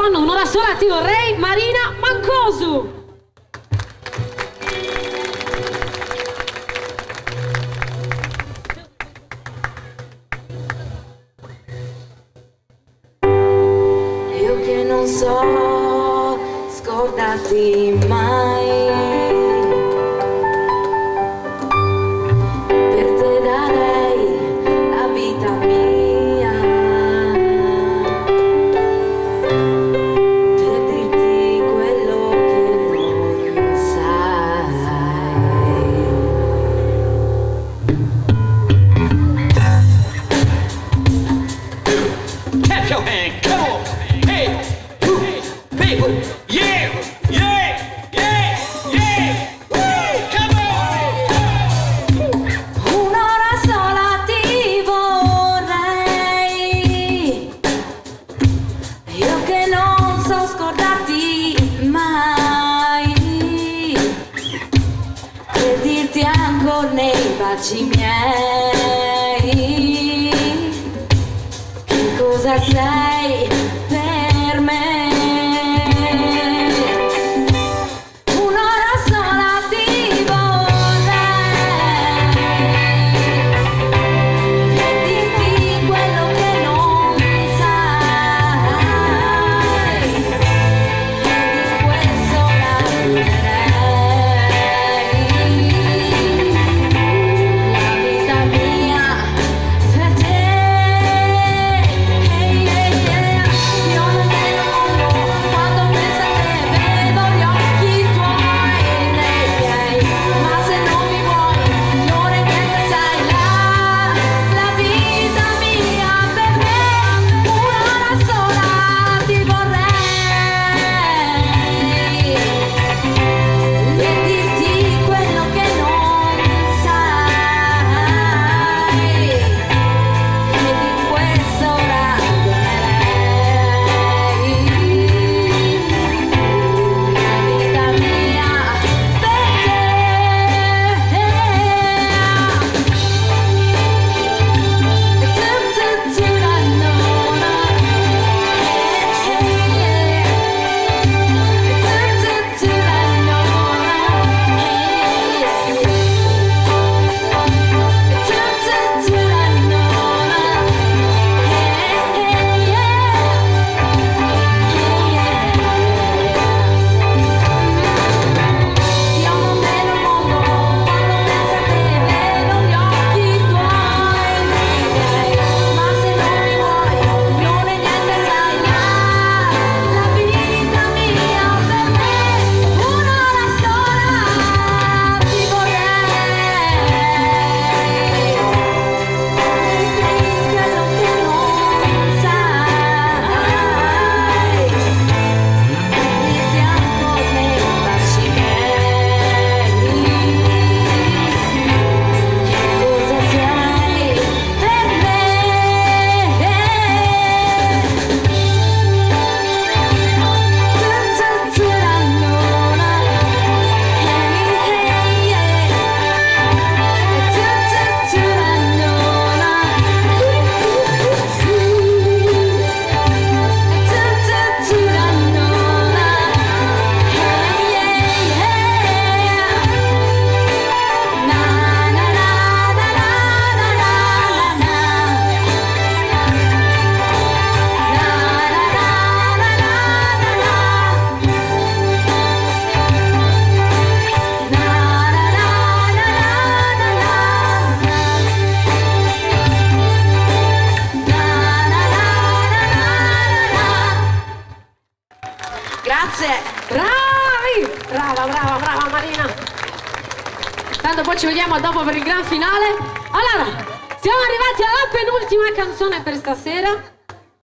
fanno un'ora sola ti vorrei, Marina Mancosu. Io che non so scordarti mai, per te darei la vita mia, per dirti quello che non sai. Clap your hand, come on. Hey, people, yeah, yeah, yeah, yeah, come on. Un'ora sola ti vorrei, io che non so scordarti mai, per dirti ancora nei baci miei che cosa sei per me. Un'ora sola ti vorrei, per dirti quello che non sai, e di questo lavorerei la vita mia per te. Io non me ne mondo quando penso a te, vedo gli occhi tuoi e nei miei, ma se non mi vuoi non è niente, sai, la vita mia per me. Un'ora sola ti vorrei, per dirti quello che non sai, e di questo ragionerei la vita mia per te. Io non me ne mondo quando penso a te, vedo gli occhi tuoi nei miei, ma se non mi vuoi non è niente, sai, la vita mia per me. Un'ora sola ti vorrei, quello che non sai, di fianco nei baci miei, che cosa sei per me. Grazie. Bravi! Brava, brava, brava Marina. Tanto poi ci vediamo dopo per il gran finale. Allora, siamo arrivati alla penultima canzone per stasera.